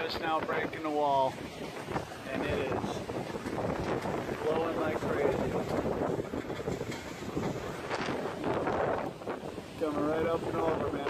just now breaking the wall, and it is blowing like crazy. Coming right up and over, man.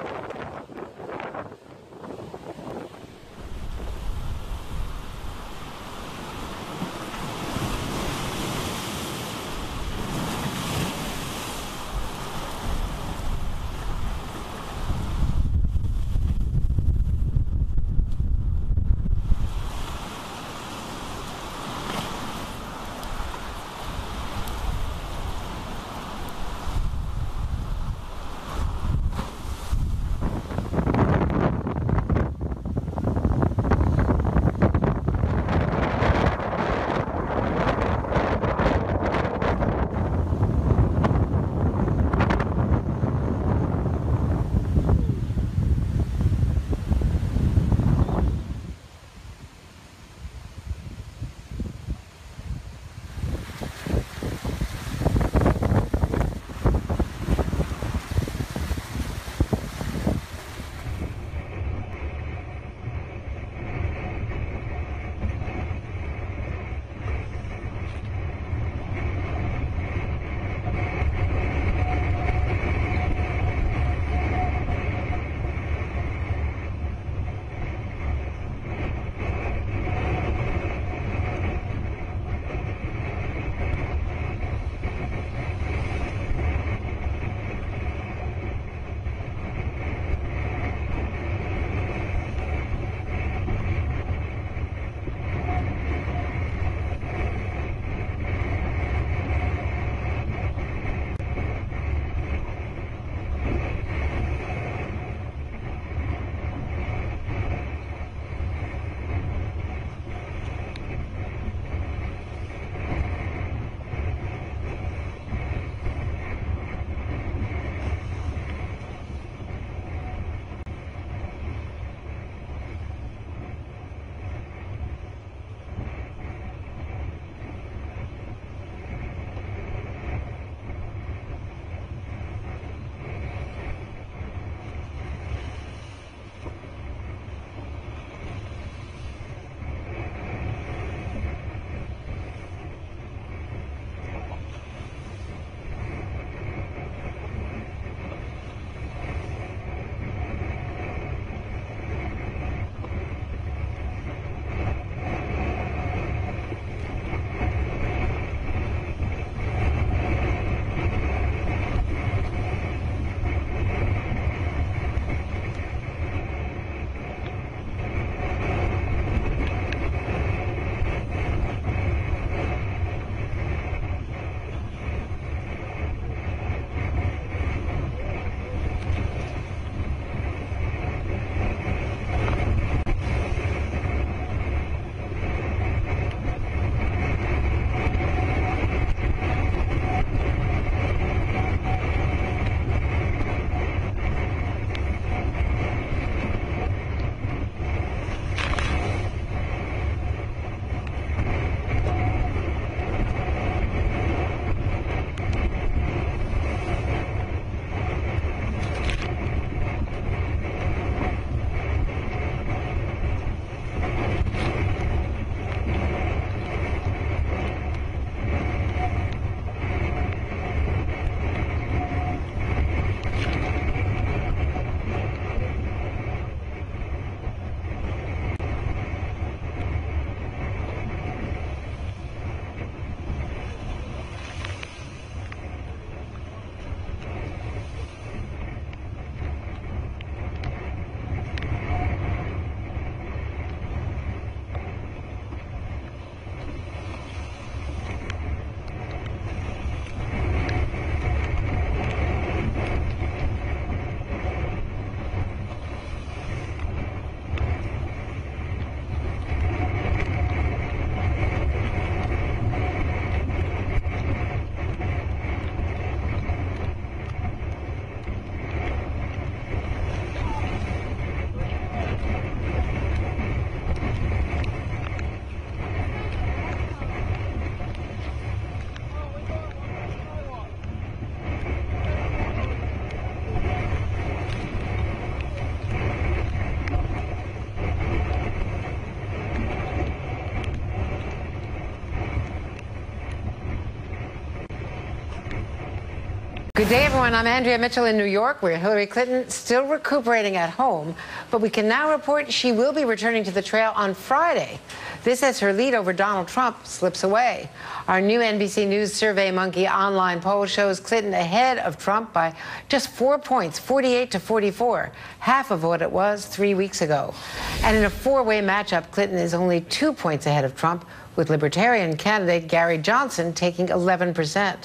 Good day, everyone. I'm Andrea Mitchell in New York, where Hillary Clinton still recuperating at home. But we can now report she will be returning to the trail on Friday. This as her lead over Donald Trump slips away. Our new NBC News SurveyMonkey online poll shows Clinton ahead of Trump by just 4 points, 48 to 44, half of what it was 3 weeks ago. And in a four-way matchup, Clinton is only 2 points ahead of Trump, with Libertarian candidate Gary Johnson taking 11%.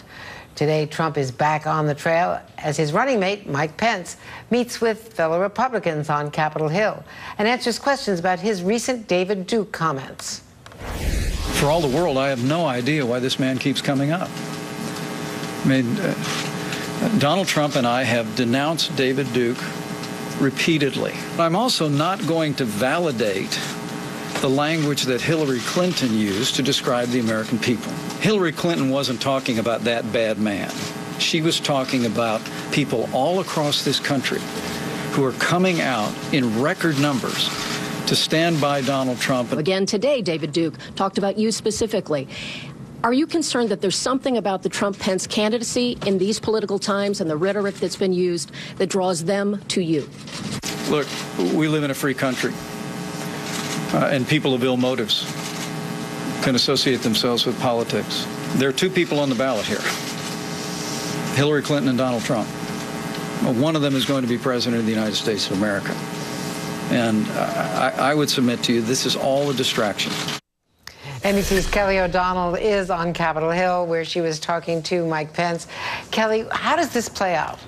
Today, Trump is back on the trail as his running mate, Mike Pence, meets with fellow Republicans on Capitol Hill and answers questions about his recent David Duke comments. For all the world, I have no idea why this man keeps coming up. I mean, Donald Trump and I have denounced David Duke repeatedly. I'm also not going to validate the language that Hillary Clinton used to describe the American people. Hillary Clinton wasn't talking about that bad man. She was talking about people all across this country who are coming out in record numbers to stand by Donald Trump. Again today, David Duke talked about you specifically. Are you concerned that there's something about the Trump-Pence candidacy in these political times and the rhetoric that's been used that draws them to you? Look, we live in a free country. And people of ill motives can associate themselves with politics. There are two people on the ballot here, Hillary Clinton and Donald Trump. One of them is going to be president of the United States of America. And I would submit to you, this is all a distraction. NBC's Kelly O'Donnell is on Capitol Hill, where she was talking to Mike Pence. Kelly, how does this play out?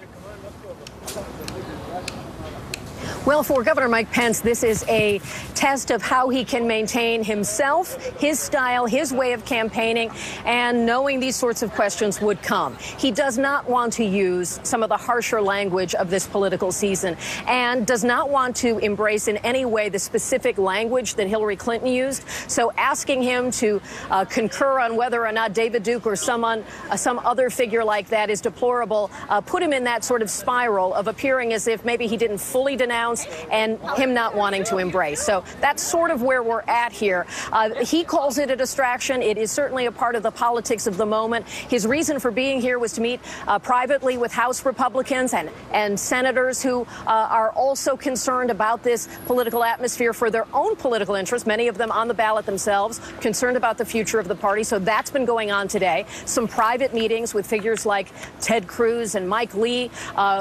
Well, for Governor Mike Pence, this is a test of how he can maintain himself, his style, his way of campaigning, and knowing these sorts of questions would come. He does not want to use some of the harsher language of this political season and does not want to embrace in any way the specific language that Hillary Clinton used. So asking him to concur on whether or not David Duke or some other figure like that is deplorable put him in that sort of spiral of appearing as if maybe he didn't fully denounce and him not wanting to embrace. So that's sort of where we're at here. He calls it a distraction. It is certainly a part of the politics of the moment. His reason for being here was to meet privately with House Republicans and senators who are also concerned about this political atmosphere for their own political interests, many of them on the ballot themselves, concerned about the future of the party. So that's been going on today. Some private meetings with figures like Ted Cruz and Mike Lee,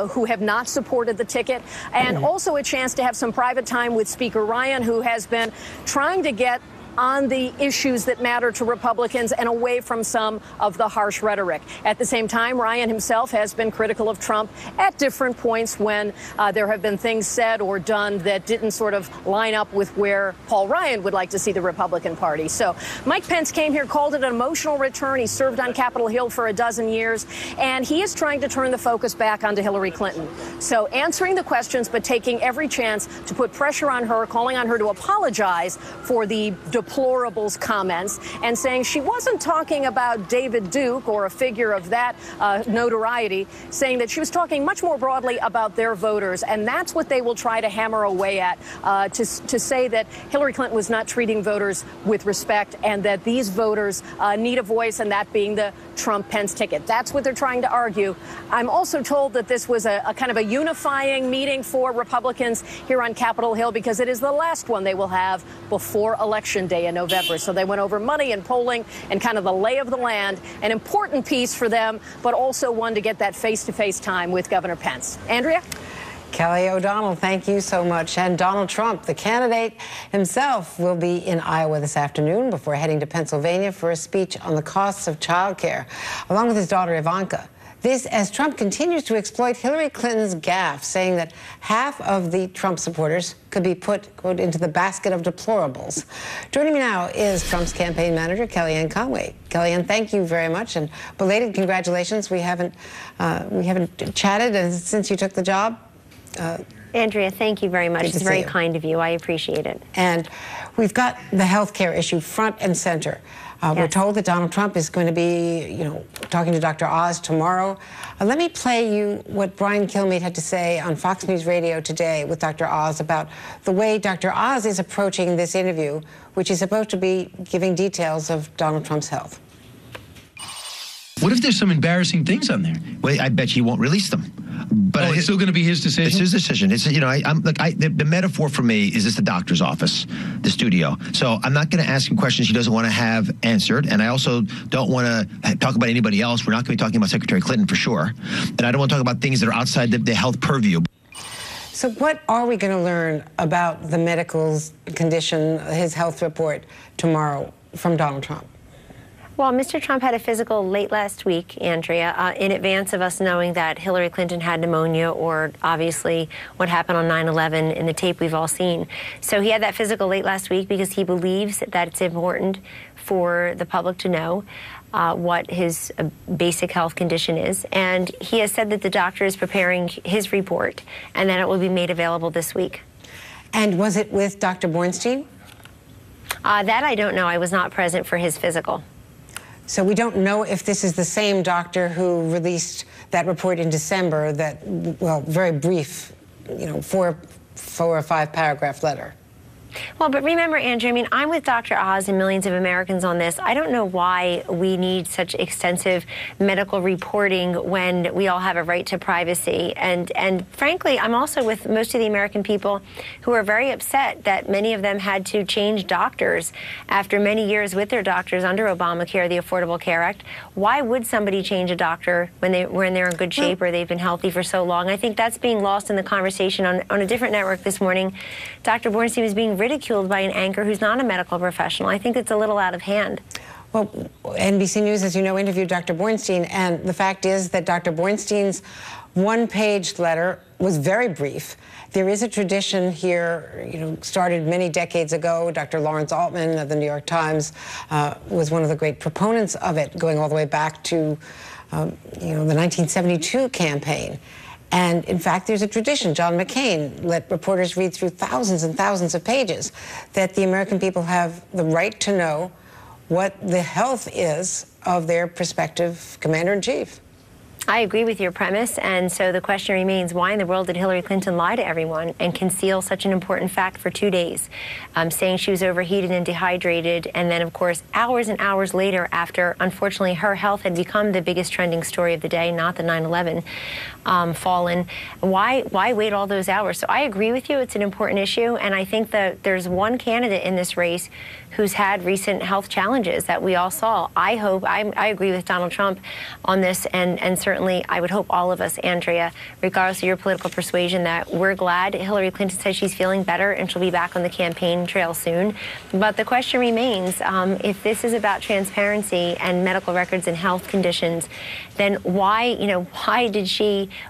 who have not supported the ticket, and also a chance to have some private time with Speaker Ryan, who has been trying to get on the issues that matter to Republicans and away from some of the harsh rhetoric. At the same time, Ryan himself has been critical of Trump at different points when there have been things said or done that didn't sort of line up with where Paul Ryan would like to see the Republican Party. So Mike Pence came here, called it an emotional return. He served on Capitol Hill for a dozen years, and he is trying to turn the focus back onto Hillary Clinton. So answering the questions, but taking every chance to put pressure on her, calling on her to apologize for the deplorables comments and saying she wasn't talking about David Duke or a figure of that notoriety, saying that she was talking much more broadly about their voters. And that's what they will try to hammer away at, to say that Hillary Clinton was not treating voters with respect and that these voters need a voice, and that being the Trump-Pence ticket. That's what they're trying to argue. I'm also told that this was a kind of a unifying meeting for Republicans here on Capitol Hill because it is the last one they will have before Election Day in November. So they went over money and polling and kind of the lay of the land, an important piece for them, but also one to get that face-to-face time with Governor Pence. Andrea? Kelly O'Donnell, thank you so much. And Donald Trump, the candidate himself, will be in Iowa this afternoon before heading to Pennsylvania for a speech on the costs of child care, along with his daughter Ivanka. This as Trump continues to exploit Hillary Clinton's gaffe, saying that half of the Trump supporters could be put, quote, into the basket of deplorables. Joining me now is Trump's campaign manager, Kellyanne Conway. Kellyanne, thank you very much, and belated congratulations. We haven't chatted since you took the job. Andrea, thank you very much. It's very kind of you. I appreciate it. And we've got the health care issue front and center. Yes. We're told that Donald Trump is going to be, talking to Dr. Oz tomorrow. Let me play you what Brian Kilmeade had to say on Fox News Radio today with Dr. Oz about the way Dr. Oz is approaching this interview, which is supposed to be giving details of Donald Trump's health. What if there's some embarrassing things on there? Well, I bet you won't release them. But it's still going to be his decision? It's his decision. It's, you know, the metaphor for me is this the doctor's office, the studio. So I'm not going to ask him questions he doesn't want to have answered. And I also don't want to talk about anybody else. We're not going to be talking about Secretary Clinton for sure. And I don't want to talk about things that are outside the health purview. So what are we going to learn about the medical condition, his health report tomorrow from Donald Trump? Well, Mr. Trump had a physical late last week, Andrea, in advance of us knowing that Hillary Clinton had pneumonia, or obviously what happened on 9/11 in the tape we've all seen. So he had that physical late last week because he believes that it's important for the public to know what his basic health condition is. And he has said that the doctor is preparing his report and that it will be made available this week. And was it with Dr. Bornstein? That I don't know. I was not present for his physical. So we don't know if this is the same doctor who released that report in December, that, well, very brief, you know, four or five paragraph letter. Well, but remember, Andrew, I mean, I'm with Dr. Oz and millions of Americans on this. I don't know why we need such extensive medical reporting when we all have a right to privacy. And frankly, I'm also with most of the American people who are very upset that many of them had to change doctors after many years with their doctors under Obamacare, the Affordable Care Act. Why would somebody change a doctor when they're in good shape or they've been healthy for so long? I think that's being lost in the conversation. On a different network this morning, Dr. Bornstein was being ridiculed by an anchor who's not a medical professional. I think it's a little out of hand. Well, NBC News, as you know, interviewed Dr. Bornstein, and the fact is that Dr. Bornstein's one-page letter was very brief. There is a tradition here, you know, started many decades ago. Dr. Lawrence Altman of the New York Times was one of the great proponents of it, going all the way back to, you know, the 1972 campaign. And in fact, there's a tradition. John McCain let reporters read through thousands and thousands of pages, that the American people have the right to know what the health is of their prospective commander-in-chief. I agree with your premise, and so the question remains, why in the world did Hillary Clinton lie to everyone and conceal such an important fact for 2 days, saying she was overheated and dehydrated, and then, of course, hours and hours later, after, unfortunately, her health had become the biggest trending story of the day, not the 9/11 fallen. Why wait all those hours? So I agree with you. It's an important issue, and I think that there's one candidate in this race who's had recent health challenges that we all saw. I agree with Donald Trump on this, and certainly I would hope all of us, Andrea, regardless of your political persuasion, that we're glad Hillary Clinton says she's feeling better and she'll be back on the campaign trail soon. But the question remains, if this is about transparency and medical records and health conditions, then why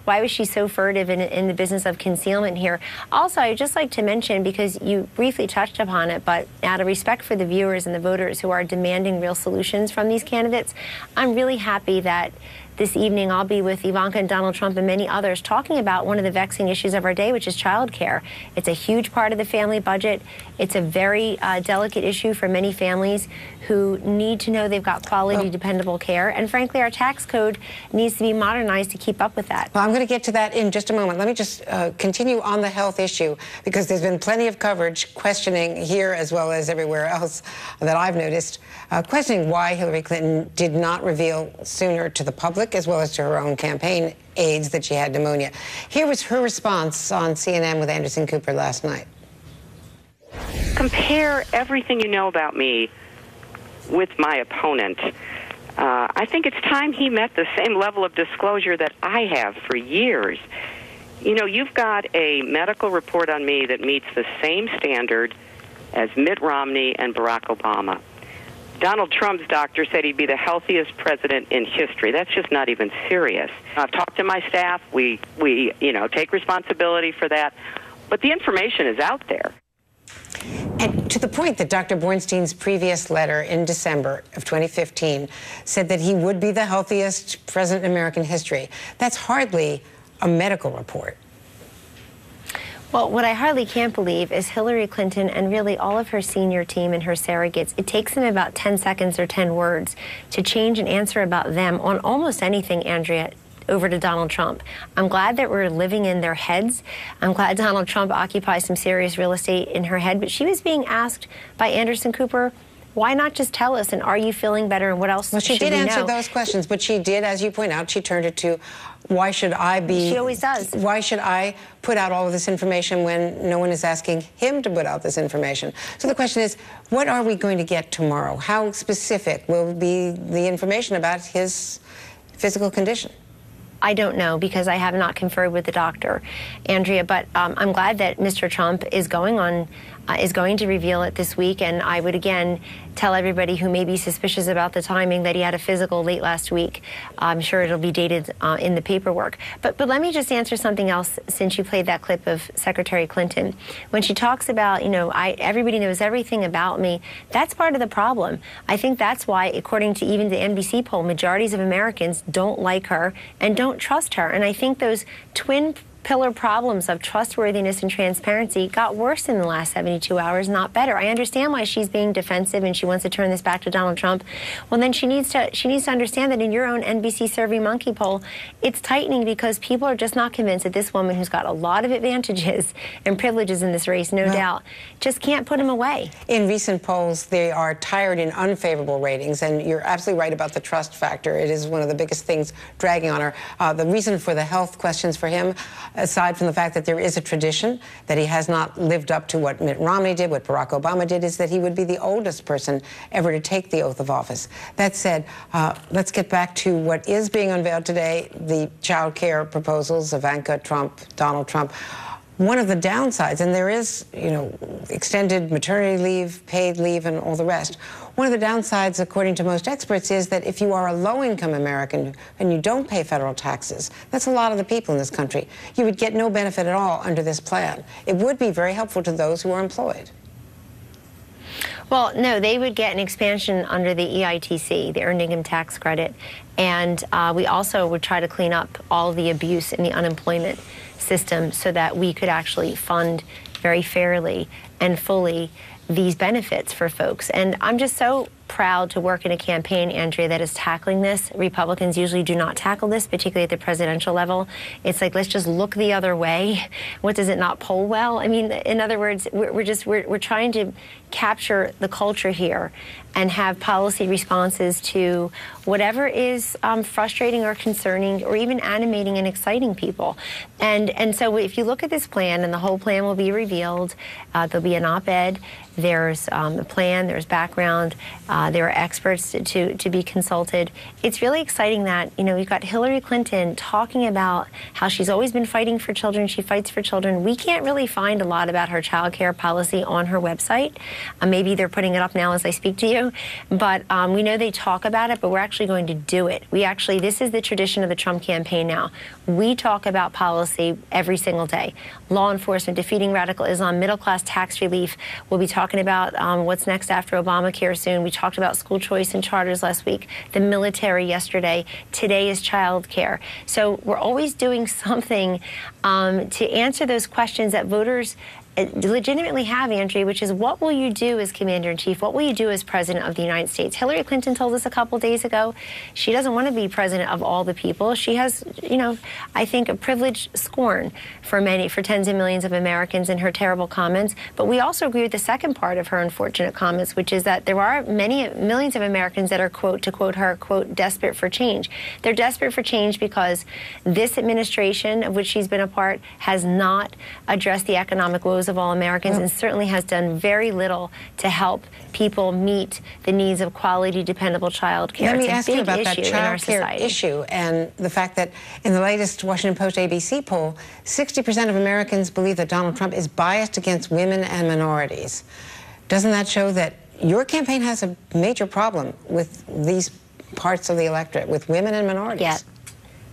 was she so furtive in the business of concealment here? Also, I'd just like to mention, because you briefly touched upon it, but out of respect for the viewers and the voters who are demanding real solutions from these candidates, I'm really happy that this evening I'll be with Ivanka and Donald Trump and many others talking about one of the vexing issues of our day, which is childcare. It's a huge part of the family budget. It's a very delicate issue for many families who need to know they've got quality, dependable care. And frankly, our tax code needs to be modernized to keep up with that. Well, I'm going to get to that in just a moment. Let me just continue on the health issue, because there's been plenty of coverage questioning here as well as everywhere else that I've noticed, questioning why Hillary Clinton did not reveal sooner to the public as well as to her own campaign aides that she had pneumonia. Here was her response on CNN with Anderson Cooper last night. Compare everything you know about me with my opponent. I think it's time he met the same level of disclosure that I have for years. You know, you've got a medical report on me that meets the same standard as Mitt Romney and Barack Obama. Donald Trump's doctor said he'd be the healthiest president in history. That's just not even serious. I've talked to my staff. We take responsibility for that. But the information is out there. And to the point that Dr. Bornstein's previous letter in December of 2015 said that he would be the healthiest president in American history. That's hardly a medical report. Well, what I hardly can't believe is Hillary Clinton and really all of her senior team and her surrogates, it takes them about 10 seconds or 10 words to change an answer about them on almost anything, Andrea, over to Donald Trump. I'm glad that we're living in their heads. I'm glad Donald Trump occupies some serious real estate in her head, but she was being asked by Anderson Cooper why not just tell us? And are you feeling better? And what else Well, she should did we answer know? those questions, but she did, as you point out, she turned it to, why should I be... She always does. Why should I put out all of this information when no one is asking him to put out this information? So the question is, what are we going to get tomorrow? How specific will be the information about his physical condition? I don't know, because I have not conferred with the doctor, Andrea, but I'm glad that Mr. Trump is going to reveal it this week, and I would again tell everybody who may be suspicious about the timing that he had a physical late last week. I'm sure it'll be dated in the paperwork. But let me just answer something else, since you played that clip of Secretary Clinton. When she talks about, everybody knows everything about me, that's part of the problem. I think that's why, according to even the NBC poll, majorities of Americans don't like her and don't trust her. And I think those twin pillar problems of trustworthiness and transparency got worse in the last 72 hours, not better. I understand why she's being defensive and she wants to turn this back to Donald Trump. Well, then she needs to understand that in your own NBC SurveyMonkey poll, it's tightening because people are just not convinced that this woman, who's got a lot of advantages and privileges in this race, no doubt, just can't put him away. In recent polls, they are tired in unfavorable ratings, and you're absolutely right about the trust factor. It is one of the biggest things dragging on her. The reason for the health questions for him, aside from the fact that there is a tradition that he has not lived up to what Mitt Romney did, what Barack Obama did, is that he would be the oldest person ever to take the oath of office. That said, let's get back to what is being unveiled today, the child care proposals, Ivanka Trump, Donald Trump. One of the downsides, and there is, extended maternity leave, paid leave, and all the rest. One of the downsides, according to most experts, is that if you are a low-income American and you don't pay federal taxes, that's a lot of the people in this country, you would get no benefit at all under this plan. It would be very helpful to those who are employed. Well, no, they would get an expansion under the EITC, the Earned Income Tax Credit, and we also would try to clean up all of the abuse in the unemployment system so that we could actually fund very fairly and fully these benefits for folks. And I'm just so proud to work in a campaign, Andrea, that is tackling this. Republicans usually do not tackle this, particularly at the presidential level. It's like, let's just look the other way. What, does it not poll well? I mean, in other words, we're trying to capture the culture here and have policy responses to whatever is frustrating or concerning or even animating and exciting people. And so if you look at this plan, and the whole plan will be revealed, there'll be an op-ed, there's a plan, there's background, there are experts to be consulted. It's really exciting that, you've got Hillary Clinton talking about how she's always been fighting for children, she fights for children. We can't really find a lot about her child care policy on her website. Maybe they're putting it up now as I speak to you, but we know they talk about it, but we're actually going to do it. This is the tradition of the Trump campaign now. We talk about policy every single day. Law enforcement, defeating radical Islam, middle-class tax relief. We'll be talking about what's next after Obamacare soon. We talked about school choice and charters last week, the military yesterday. Today is child care. So we're always doing something to answer those questions that voters legitimately have, Andrea, which is, what will you do as Commander-in-Chief? What will you do as President of the United States? Hillary Clinton told us a couple days ago she doesn't want to be President of all the people. She has, I think, a privileged scorn for tens of millions of Americans in her terrible comments. But we also agree with the second part of her unfortunate comments, which is that there are millions of Americans that are, quote, to quote her, quote, desperate for change. They're desperate for change because this administration, of which she's been a part, has not addressed the economic woes of all Americans, and certainly has done very little to help people meet the needs of quality, dependable child care. Let me ask you about that child care society. issue and the fact that in the latest Washington Post ABC poll, 60% of Americans believe that Donald Trump is biased against women and minorities. Doesn't that show that your campaign has a major problem with these parts of the electorate, with women and minorities? Yeah.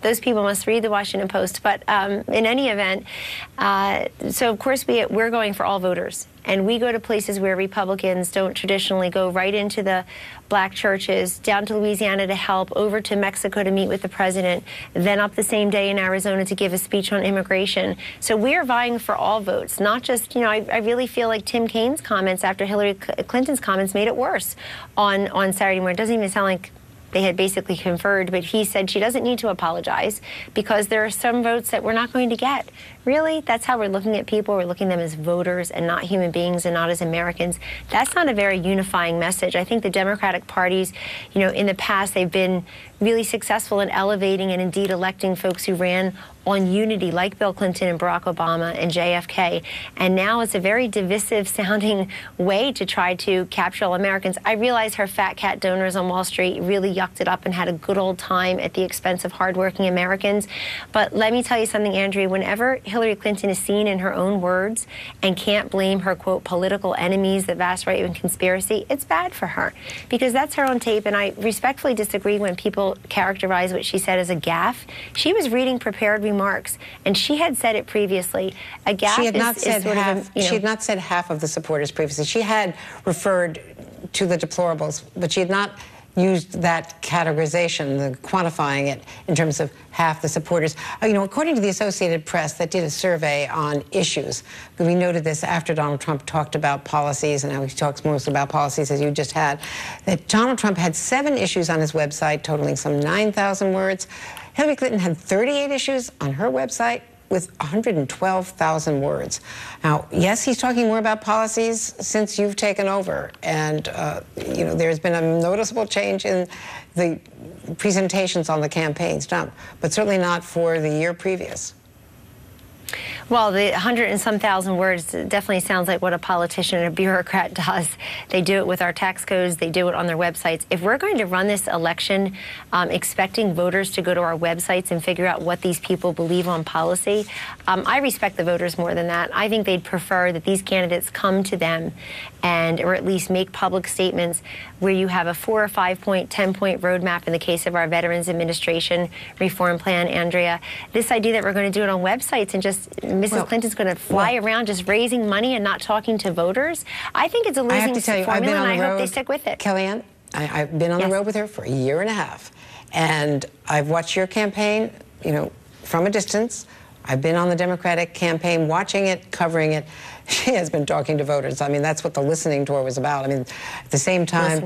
Those people must read the Washington Post. But in any event, so of course we're going for all voters. And we go to places where Republicans don't traditionally go, right into the black churches, down to Louisiana to help, over to Mexico to meet with the president, then up the same day in Arizona to give a speech on immigration. So we're vying for all votes, not just, I really feel like Tim Kaine's comments after Hillary Clinton's comments made it worse on Saturday morning. It doesn't even sound like they had basically conferred, but he said she doesn't need to apologize because there are some votes that we're not going to get Really? That's how we're looking at people? We're looking at them as voters and not human beings and not as Americans? That's not a very unifying message. I think the Democratic parties, you know, in the past, they've been really successful in elevating and indeed electing folks who ran on unity, like Bill Clinton and Barack Obama and JFK. And now it's a very divisive sounding way to try to capture all Americans. I realize her fat cat donors on Wall Street really yucked it up and had a good old time at the expense of hardworking Americans. But let me tell you something, Andrea, whenever Hillary Clinton is seen in her own words and can't blame her, quote, political enemies, the vast right-wing conspiracy, it's bad for her because that's her own tape. And I respectfully disagree when people characterize what she said as a gaffe. She was reading prepared remarks, and she had said it previously. A gaffe she had not is said sort half, of a, you know, she had not said half of the supporters previously. She had referred to the deplorables, but she had not used that categorization, the quantifying it in terms of half the supporters. You know, according to the Associated Press that did a survey on issues, we noted this after Donald Trump talked about policies, and now he talks most about policies as you just had, that Donald Trump had 7 issues on his website totaling some 9,000 words. Hillary Clinton had 38 issues on her website with 112,000 words. Now, yes, he's talking more about policies since you've taken over, and you know, there's been a noticeable change in the presentations on the campaign stump, but certainly not for the year previous. Well, the 100 and some thousand words definitely sounds like what a politician and a bureaucrat does. They do it with our tax codes. They do it on their websites. If we're going to run this election expecting voters to go to our websites and figure out what these people believe on policy, I respect the voters more than that. I think they'd prefer that these candidates come to them and, or at least make public statements where you have a 4 or 5 point, 10-point roadmap in the case of our Veterans Administration reform plan, Andrea. This idea that we're going to do it on websites and just Mrs. Clinton's going to fly around just raising money and not talking to voters, I think it's a losing formula, and I hope they stick with it. Kellyanne, I've been on the road with her for a year and a half, and I've watched your campaign, you know, from a distance. I've been on the Democratic campaign, watching it, covering it. She has been talking to voters. I mean, that's what the listening tour was about. I mean, at the same time,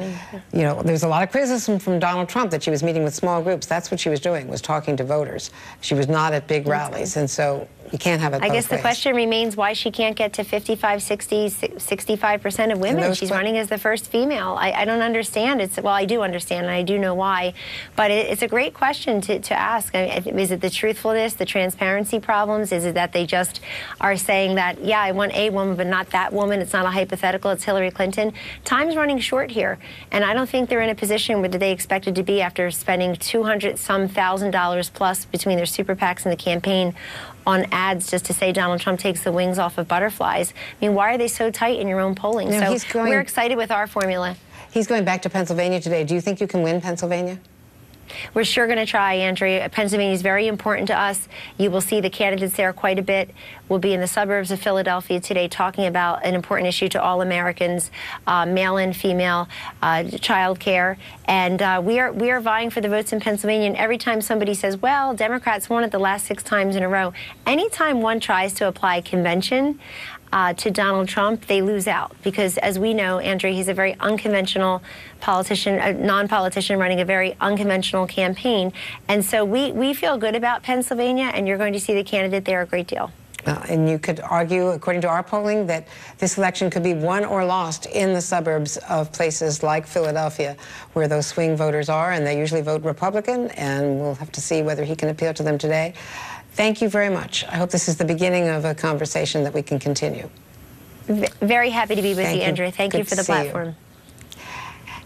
you know, there was a lot of criticism from Donald Trump that she was meeting with small groups. That's what she was doing, was talking to voters. She was not at big rallies, and so you can't have it both I guess the ways. question remains why she can't get to 55, 60, 65% of women. She's running as the first female. I don't understand. Well, I do understand, and I do know why, but it's a great question to ask. I mean, is it the truthfulness, the transparency problems? Is it that they just are saying that, yeah, I want a woman, but not that woman? It's not a hypothetical. It's Hillary Clinton. Time's running short here, and I don't think they're in a position where they expected to be after spending $200,000 plus between their super PACs and the campaign on ads just to say Donald Trump takes the wings off of butterflies. I mean, why are they so tight in your own polling? No, so we're excited with our formula. He's going back to Pennsylvania today. Do you think you can win Pennsylvania? We're sure going to try, Andrea. Pennsylvania is very important to us. You will see the candidates there quite a bit. We'll be in the suburbs of Philadelphia today talking about an important issue to all Americans, male and female child care. And we are vying for the votes in Pennsylvania. And every time somebody says, well, Democrats won it the last 6 times in a row, anytime one tries to apply convention to Donald Trump, they lose out. Because as we know, Andrea, he's a very unconventional politician, a non-politician running a very unconventional campaign. And so we feel good about Pennsylvania, and you're going to see the candidate there a great deal. And you could argue, according to our polling, that this election could be won or lost in the suburbs of places like Philadelphia, where those swing voters are, and they usually vote Republican, and we'll have to see whether he can appeal to them today. Thank you very much. I hope this is the beginning of a conversation that we can continue. Very happy to be with you, Andrea. Thank you for the platform.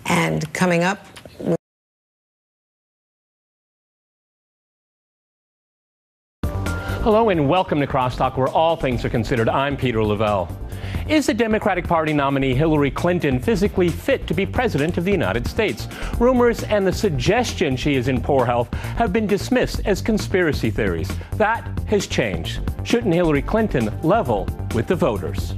And coming up, hello and welcome to Crosstalk, where all things are considered. I'm Peter Lavelle. Is the Democratic Party nominee Hillary Clinton physically fit to be president of the United States? Rumors and the suggestion she is in poor health have been dismissed as conspiracy theories. That has changed. Shouldn't Hillary Clinton level with the voters?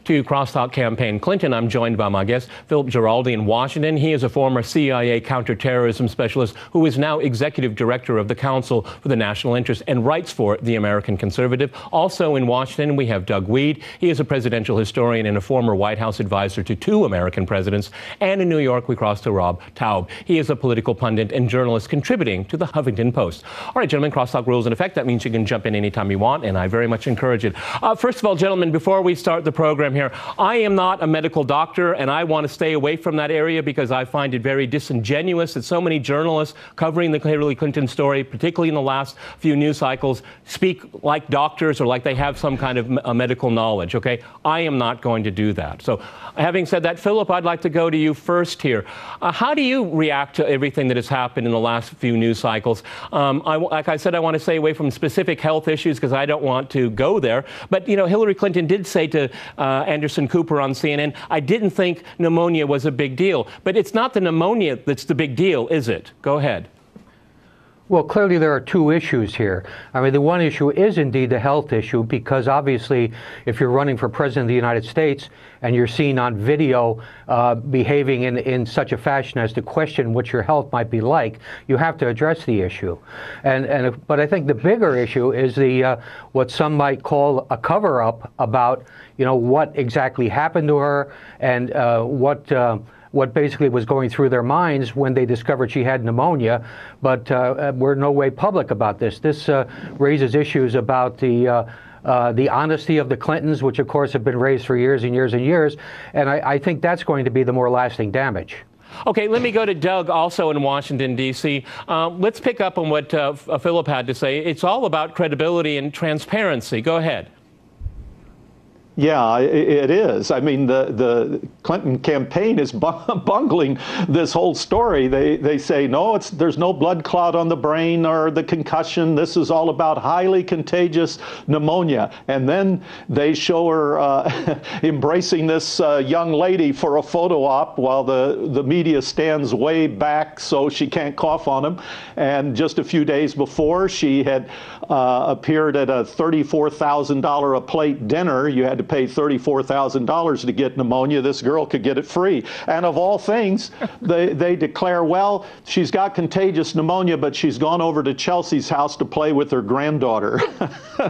to Crosstalk Campaign Clinton. I'm joined by my guest, Philip Giraldi in Washington. He is a former CIA counterterrorism specialist who is now executive director of the Council for the National Interest and writes for The American Conservative. Also in Washington, we have Doug Weed. He is a presidential historian and a former White House advisor to 2 American presidents. And in New York, we cross to Rob Taub. He is a political pundit and journalist contributing to the Huffington Post. All right, gentlemen, crosstalk rules in effect. That means you can jump in anytime you want, and I very much encourage it. First of all, gentlemen, before we start the program here, I am not a medical doctor, and I want to stay away from that area because I find it very disingenuous that so many journalists covering the Hillary Clinton story, particularly in the last few news cycles, speak like doctors or like they have some kind of medical knowledge, okay? I am not going to do that. So having said that, Philip, I'd like to go to you first here. How do you react to everything that has happened in the last few news cycles? Like I said, I want to stay away from specific health issues because I don't want to go there. But, you know, Hillary Clinton did say to Anderson Cooper on CNN, I didn't think pneumonia was a big deal. But it's not the pneumonia that's the big deal, is it? Go ahead. Well, clearly there are 2 issues here. I mean, the one issue is indeed the health issue because obviously if you're running for president of the United States and you're seen on video behaving in such a fashion as to question what your health might be like, you have to address the issue. But I think the bigger issue is the what some might call a cover-up about, you know, what exactly happened to her and what basically was going through their minds when they discovered she had pneumonia, but we're no way public about this. This raises issues about the honesty of the Clintons, which of course have been raised for years and years and years, and I think that's going to be the more lasting damage. Okay, let me go to Doug, also in Washington, D.C. Let's pick up on what Philip had to say. It's all about credibility and transparency. Go ahead. Yeah, it is. I mean, the Clinton campaign is bungling this whole story. They say, no, there's no blood clot on the brain or the concussion. This is all about highly contagious pneumonia. And then they show her embracing this young lady for a photo op while the media stands way back so she can't cough on him. And just a few days before, she had appeared at a $34,000 a plate dinner. You had to pay $34,000 to get pneumonia. This girl could get it free. And of all things, they declare, well, she's got contagious pneumonia, but she's gone over to Chelsea's house to play with her granddaughter.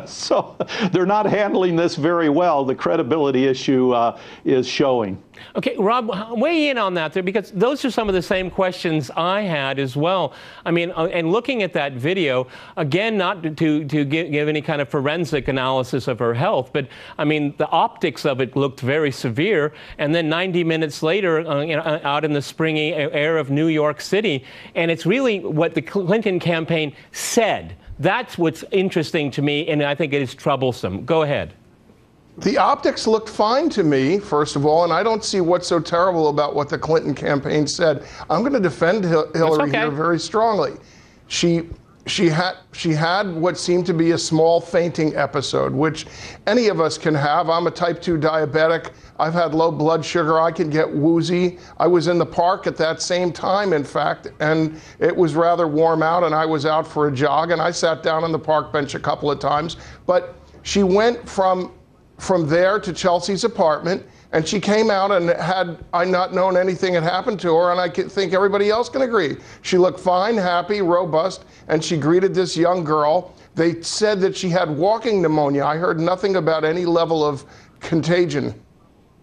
So they're not handling this very well. The credibility issue is showing. Okay, Rob, weigh in on that there, because those are some of the same questions I had as well. I mean, and looking at that video, again, not to give any kind of forensic analysis of her health, but I mean, the optics of it looked very severe. And then 90 minutes later, out in the springy air of New York City, and it's really what the Clinton campaign said. That's what's interesting to me, and I think it is troublesome. Go ahead. The optics looked fine to me, first of all, and I don't see what's so terrible about what the Clinton campaign said. I'm going to defend Hillary here very strongly. She had what seemed to be a small fainting episode, which any of us can have. I'm a type 2 diabetic. I've had low blood sugar. I can get woozy. I was in the park at that same time, in fact, and it was rather warm out, and I was out for a jog, and I sat down on the park bench a couple of times. But she went from there to Chelsea's apartment, and she came out, and had I not known anything had happened to her, and I think everybody else can agree, she looked fine, happy, robust, and she greeted this young girl. They said that she had walking pneumonia. I heard nothing about any level of contagion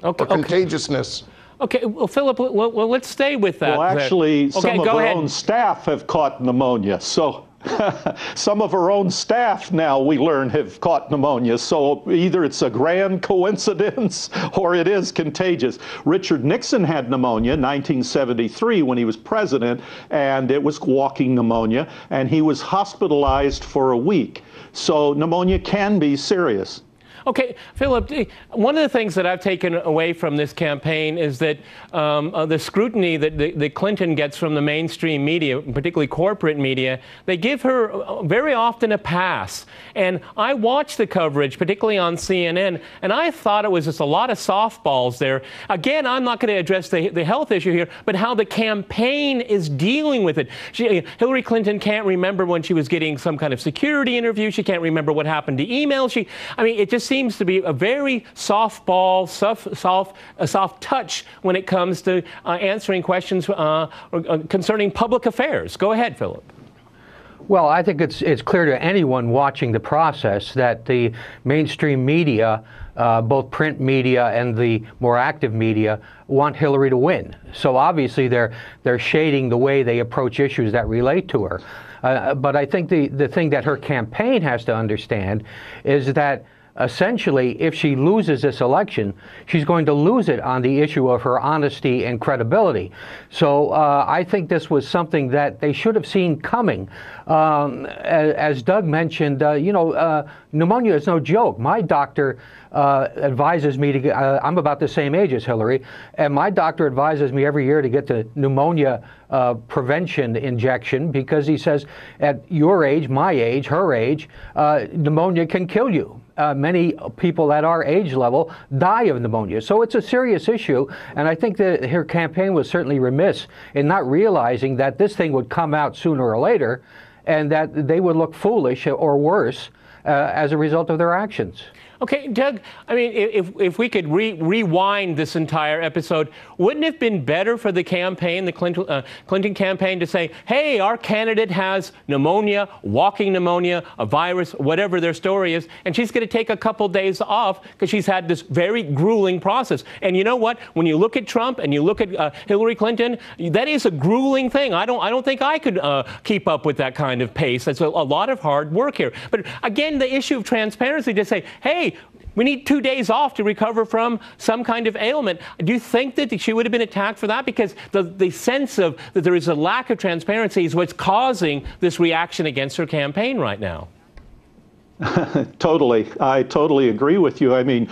or contagiousness. Okay, well, Philip, well, let's stay with that. Well, actually, some of her own staff have caught pneumonia, so... Some of her own staff now, we learn, have caught pneumonia. So either it's a grand coincidence or it is contagious. Richard Nixon had pneumonia in 1973 when he was president, and it was walking pneumonia, and he was hospitalized for a week. So pneumonia can be serious. Okay, Philip, one of the things that I've taken away from this campaign is that the scrutiny that the Clinton gets from the mainstream media, particularly corporate media, they give her very often a pass. And I watched the coverage, particularly on CNN, and I thought it was just a lot of softballs there. Again, I'm not going to address the health issue here, but how the campaign is dealing with it. Hillary Clinton can't remember when she was getting some kind of security interview. She can't remember what happened to email. I mean, it just seems to be a very softball, soft touch when it comes to answering questions concerning public affairs. Go ahead, Philip. Well, I think it's clear to anyone watching the process that the mainstream media, both print media and the more active media, want Hillary to win. So obviously they're shading the way they approach issues that relate to her. But I think the thing that her campaign has to understand is that essentially, if she loses this election, she's going to lose it on the issue of her honesty and credibility. So I think this was something that they should have seen coming. As Doug mentioned, pneumonia is no joke. My doctor advises me to get, I'm about the same age as Hillary, and my doctor advises me every year to get the pneumonia prevention injection because he says at your age, my age, her age, pneumonia can kill you. Many people at our age level die of pneumonia. So it's a serious issue, and I think that her campaign was certainly remiss in not realizing that this thing would come out sooner or later and that they would look foolish or worse as a result of their actions. Okay, Doug, I mean, if we could rewind this entire episode, wouldn't it have been better for the campaign, the Clinton campaign, to say, hey, our candidate has pneumonia, walking pneumonia, a virus, whatever their story is, and she's going to take a couple days off because she's had this very grueling process. And you know what? When you look at Trump and you look at Hillary Clinton, that is a grueling thing. I don't think I could keep up with that kind of pace. That's a lot of hard work here. But again, the issue of transparency, to say, hey, we need 2 days off to recover from some kind of ailment. Do you think that she would have been attacked for that? Because the sense of that there is a lack of transparency is what's causing this reaction against her campaign right now. Totally. I totally agree with you. I mean,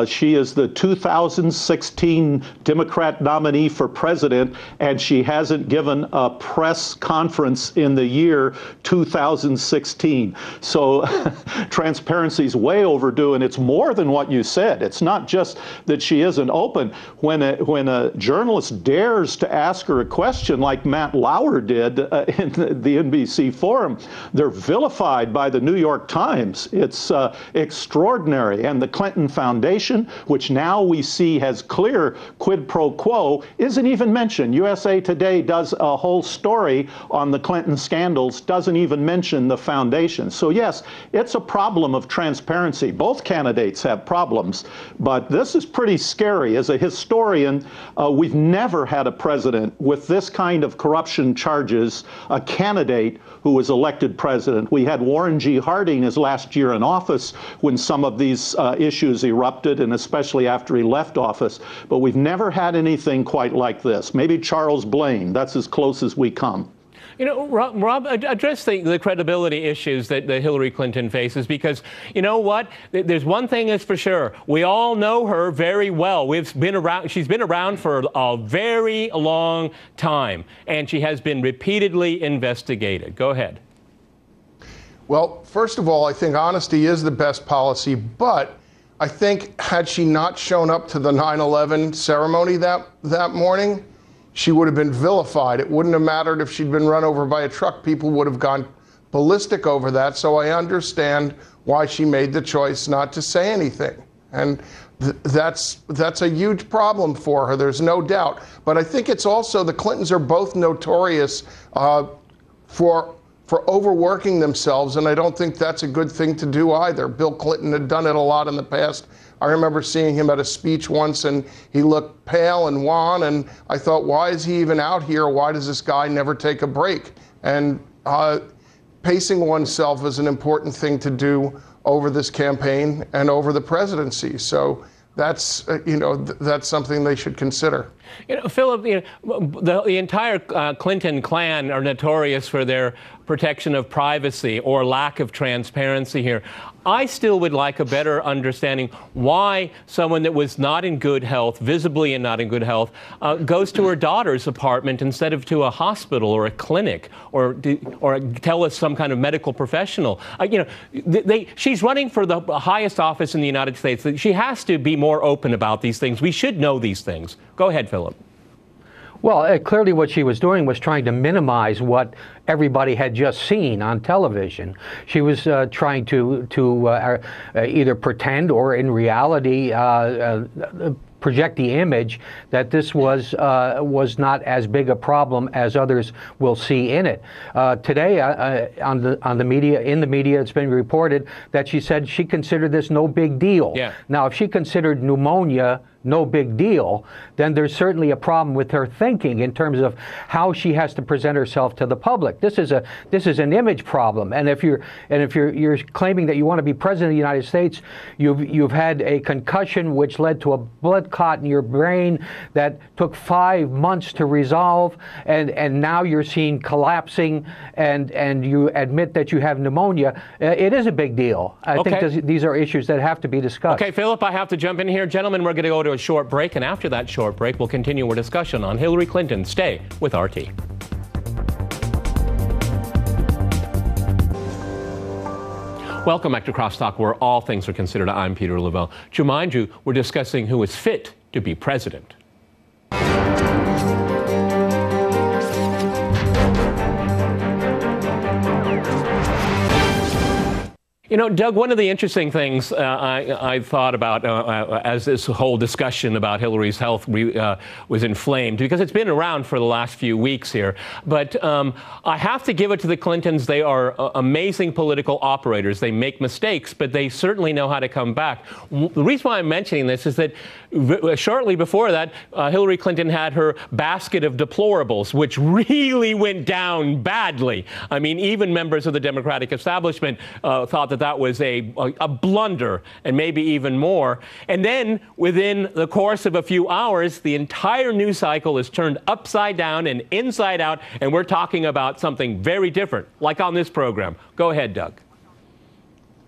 she is the 2016 Democrat nominee for president, and she hasn't given a press conference in the year 2016. So transparency is way overdue, and it's more than what you said. It's not just that she isn't open. When a journalist dares to ask her a question like Matt Lauer did in the NBC forum, they're vilified by the New York Times. It's extraordinary. And the Clinton Foundation, which now we see has clear quid pro quo, isn't even mentioned. USA Today does a whole story on the Clinton scandals, doesn't even mention the foundation. So yes, it's a problem of transparency. Both candidates have problems, but this is pretty scary. As a historian, we've never had a president with this kind of corruption charges, a candidate who was elected president. We had Warren G. Harding as last year in office when some of these issues erupted, and especially after he left office. But we've never had anything quite like this. Maybe Charles Blaine. That's as close as we come. You know, Rob, address the credibility issues that Hillary Clinton faces, because you know what? There's one thing that's for sure. We all know her very well. She's been around for a very long time, and she has been repeatedly investigated. Go ahead. Well, first of all, I think honesty is the best policy, but I think had she not shown up to the 9/11 ceremony that morning, she would have been vilified. It wouldn't have mattered if she'd been run over by a truck. People would have gone ballistic over that. So I understand why she made the choice not to say anything. And that's a huge problem for her. There's no doubt. But I think it's also the Clintons are both notorious for overworking themselves, and I don't think that's a good thing to do either. Bill Clinton had done it a lot in the past. I remember seeing him at a speech once, and he looked pale and wan, and I thought, why is he even out here? Why does this guy never take a break? And pacing oneself is an important thing to do over this campaign and over the presidency. So that's, that's something they should consider. Philip, the entire Clinton clan are notorious for their protection of privacy or lack of transparency here. I still would like a better understanding why someone that was not in good health, visibly not in good health, goes to her daughter's apartment instead of to a hospital or a clinic, or tell us some kind of medical professional. She's running for the highest office in the United States. She has to be more open about these things. We should know these things. Go ahead, Philip. Well, clearly what she was doing was trying to minimize what everybody had just seen on television. She was trying to either pretend or in reality project the image that this was not as big a problem as others will see in it. Today, in the media, it's been reported that she said she considered this no big deal. Yeah. Now, if she considered pneumonia no big deal, then there's certainly a problem with her thinking in terms of how she has to present herself to the public. This is an image problem, and if you're claiming that you want to be president of the United States, you've had a concussion which led to a blood clot in your brain that took 5 months to resolve, and now you're seen collapsing, and you admit that you have pneumonia. It is a big deal. I think these are issues that have to be discussed. Okay, Philip, I have to jump in here. Gentlemen, we're going to go to a short break, and after that short break, we'll continue our discussion on Hillary Clinton. Stay with RT. Welcome back to Crosstalk, where all things are considered. I'm Peter Lavelle. To remind you, we're discussing who is fit to be president. You know, Doug, one of the interesting things I thought about as this whole discussion about Hillary's health was inflamed, because it's been around for the last few weeks here, but I have to give it to the Clintons. They are amazing political operators. They make mistakes, but they certainly know how to come back. The reason why I'm mentioning this is that shortly before that, Hillary Clinton had her basket of deplorables, which really went down badly. I mean, even members of the Democratic establishment thought that was a blunder, and maybe even more. And then within the course of a few hours, the entire news cycle is turned upside down and inside out, and we're talking about something very different, like on this program. Go ahead, Doug.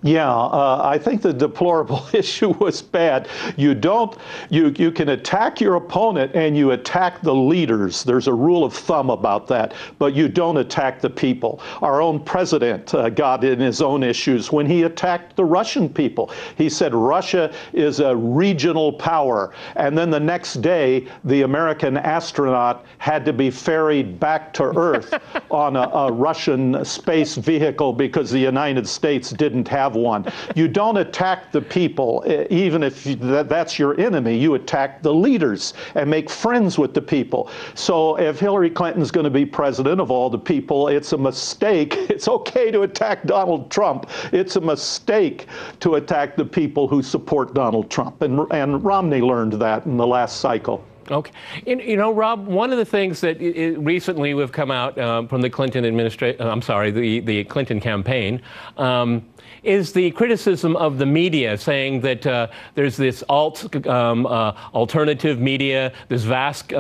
Yeah, I think the deplorable issue was bad. You can attack your opponent and you attack the leaders. There's a rule of thumb about that, but you don't attack the people. Our own president got in his own issues when he attacked the Russian people. He said Russia is a regional power, and then the next day, the American astronaut had to be ferried back to Earth on a Russian space vehicle because the United States didn't have one. You don't attack the people, even if that's your enemy. You attack the leaders and make friends with the people. So if Hillary Clinton's going to be president of all the people, it's a mistake. It's okay to attack Donald Trump. It's a mistake to attack the people who support Donald Trump. And Romney learned that in the last cycle. Okay. You know, Rob, one of the things that recently we've come out from the Clinton administration, I'm sorry, the Clinton campaign, is the criticism of the media, saying that there's this alternative media, this vast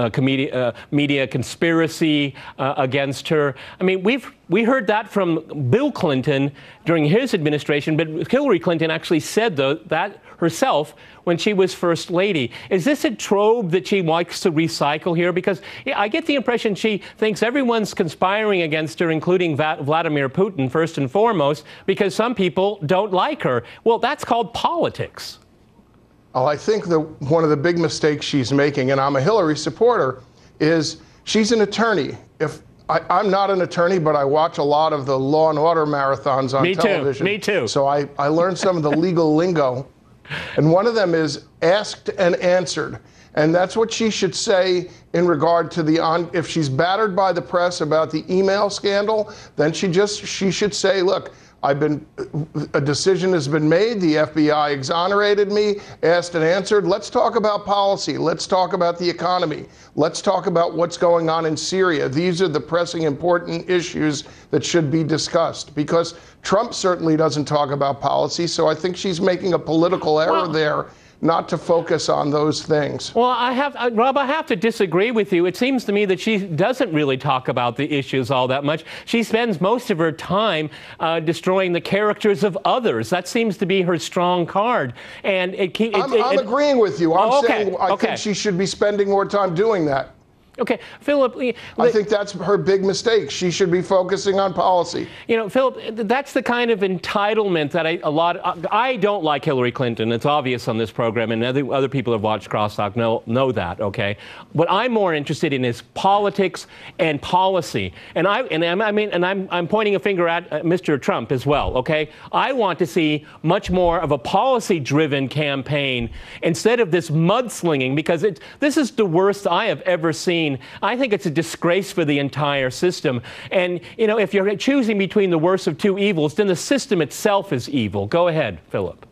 media conspiracy against her. I mean, we heard that from Bill Clinton during his administration, but Hillary Clinton actually said that herself when she was First Lady. Is this a trope that she likes to recycle here? Because I get the impression she thinks everyone's conspiring against her, including Vladimir Putin, first and foremost, because some people don't like her. Well, that's called politics. Oh, I think one of the big mistakes she's making, and I'm a Hillary supporter, is she's an attorney. I'm not an attorney, but I watch a lot of the Law and Order marathons on television. Me too. So I learned some of the legal lingo. And one of them is asked and answered. And that's what she should say in regard to if she's battered by the press about the email scandal, then she should say, look, a decision has been made. The FBI exonerated me, asked and answered. Let's talk about policy. Let's talk about the economy. Let's talk about what's going on in Syria. These are the pressing, important issues that should be discussed, because Trump certainly doesn't talk about policy. So I think she's making a political error there, not to focus on those things. Well, Rob, I have to disagree with you. It seems to me that she doesn't really talk about the issues all that much. She spends most of her time destroying the characters of others. That seems to be her strong card. And I'm agreeing with you. I'm saying I think she should be spending more time doing that. Okay, Philip. I think that's her big mistake. She should be focusing on policy. You know, Philip, that's the kind of entitlement that I don't like Hillary Clinton. It's obvious on this program, and other people who have watched Crosstalk know that. Okay, what I'm more interested in is politics and policy, and I'm pointing a finger at Mr. Trump as well. Okay, I want to see much more of a policy-driven campaign instead of this mudslinging, because this is the worst I have ever seen. I think it's a disgrace for the entire system. And, you know, if you're choosing between the worst of two evils, then the system itself is evil. Go ahead, Philip.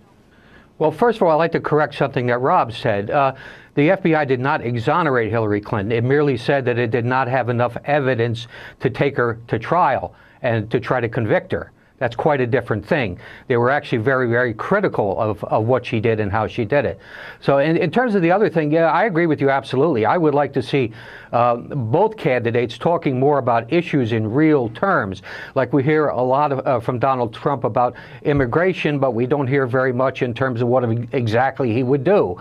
Well, first of all, I'd like to correct something that Rob said. The FBI did not exonerate Hillary Clinton. It merely said that it did not have enough evidence to take her to trial and to try to convict her. That's quite a different thing. They were actually very, very critical of what she did and how she did it. So in terms of the other thing, yeah, I agree with you absolutely. I would like to see both candidates talking more about issues in real terms. Like we hear a lot from Donald Trump about immigration, but we don't hear very much in terms of what exactly he would do.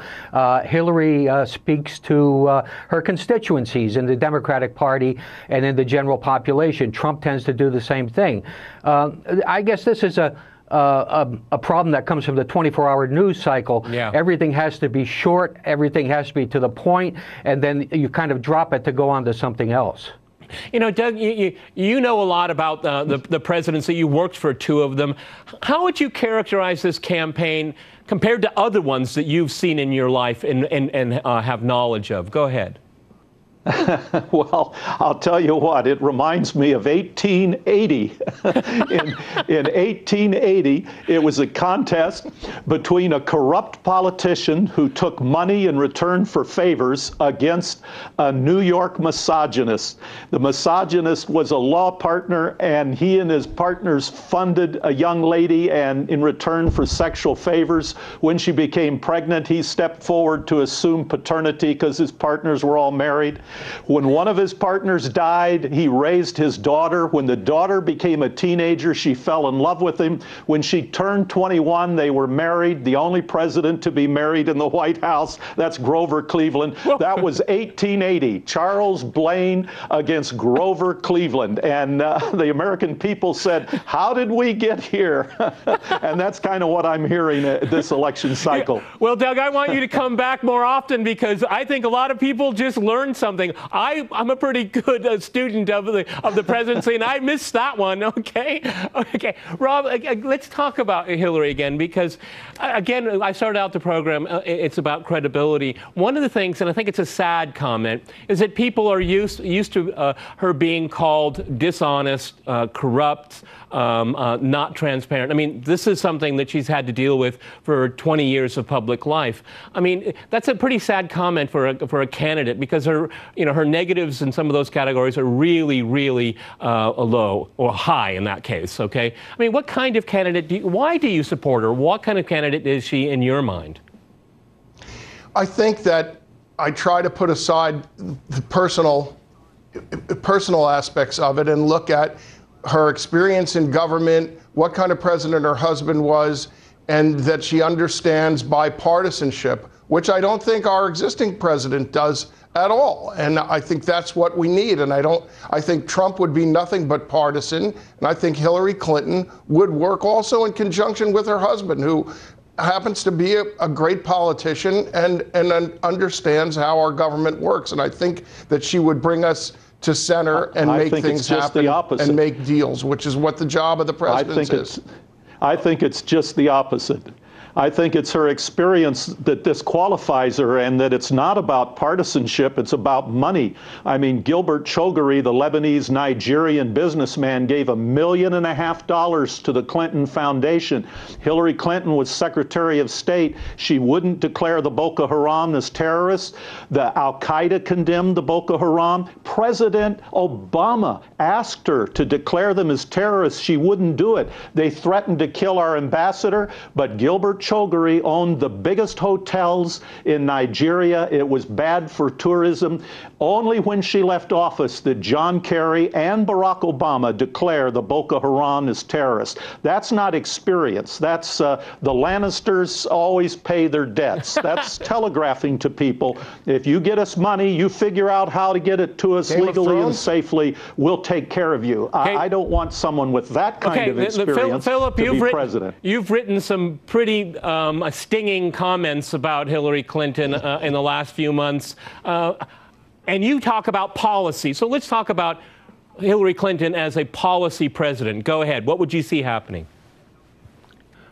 Hillary speaks to her constituencies in the Democratic Party and in the general population. Trump tends to do the same thing. I guess this is a problem that comes from the 24-hour news cycle. Yeah. Everything has to be short, everything has to be to the point, and then you kind of drop it to go on to something else. You know, Doug, you know a lot about the presidency. You worked for two of them. How would you characterize this campaign compared to other ones that you've seen in your life and have knowledge of? Go ahead. Well, I'll tell you what, it reminds me of 1880. In 1880, it was a contest between a corrupt politician who took money in return for favors against a New York misogynist. The misogynist was a law partner, and he and his partners funded a young lady, and in return for sexual favors, when she became pregnant, he stepped forward to assume paternity because his partners were all married. When one of his partners died, he raised his daughter. When the daughter became a teenager, she fell in love with him. When she turned 21, they were married. The only president to be married in the White House, that's Grover Cleveland. That was 1880. Charles Blaine against Grover Cleveland. And the American people said, how did we get here? And that's kind of what I'm hearing this election cycle. Yeah. Well, Doug, I want you to come back more often, because I think a lot of people just learned something. I'm a pretty good student of the presidency, and I missed that one. Okay, Rob, let's talk about Hillary again, because again, I started out the program. It's about credibility. One of the things, and I think it's a sad comment, is that people are used to her being called dishonest, corrupt, not transparent. I mean, this is something that she's had to deal with for 20 years of public life. I mean, that's a pretty sad comment for a candidate, because her negatives in some of those categories are really, really low or high in that case. Okay, I mean, what kind of candidate? Why do you support her? What kind of candidate is she in your mind? I think that I try to put aside the personal aspects of it and look at her experience in government, what kind of president her husband was, and that she understands bipartisanship, which I don't think our existing president does at all. And I think that's what we need. And I think Trump would be nothing but partisan. And I think Hillary Clinton would work also in conjunction with her husband, who happens to be a great politician and understands how our government works. And I think that she would bring us to center and make things happen and make deals, which is what the job of the president is. I think it's just the opposite. I think it's her experience that disqualifies her, and that it's not about partisanship, it's about money. I mean, Gilbert Choudhury, the Lebanese Nigerian businessman, gave $1.5 million to the Clinton Foundation. Hillary Clinton was Secretary of State. She wouldn't declare the Boko Haram as terrorists. The Al-Qaeda condemned the Boko Haram. President Obama asked her to declare them as terrorists. She wouldn't do it. They threatened to kill our ambassador, but Gilbert Chogari owned the biggest hotels in Nigeria. It was bad for tourism. Only when she left office did John Kerry and Barack Obama declare the Boko Haram as terrorists. That's not experience. That's the Lannisters always pay their debts. That's telegraphing to people. If you get us money, you figure out how to get it to us legally and safely, we'll take care of you. I don't want someone with that kind of experience Philip, to be president. You've written some pretty stinging comments about Hillary Clinton in the last few months. And you talk about policy. So let's talk about Hillary Clinton as a policy president. Go ahead. What would you see happening?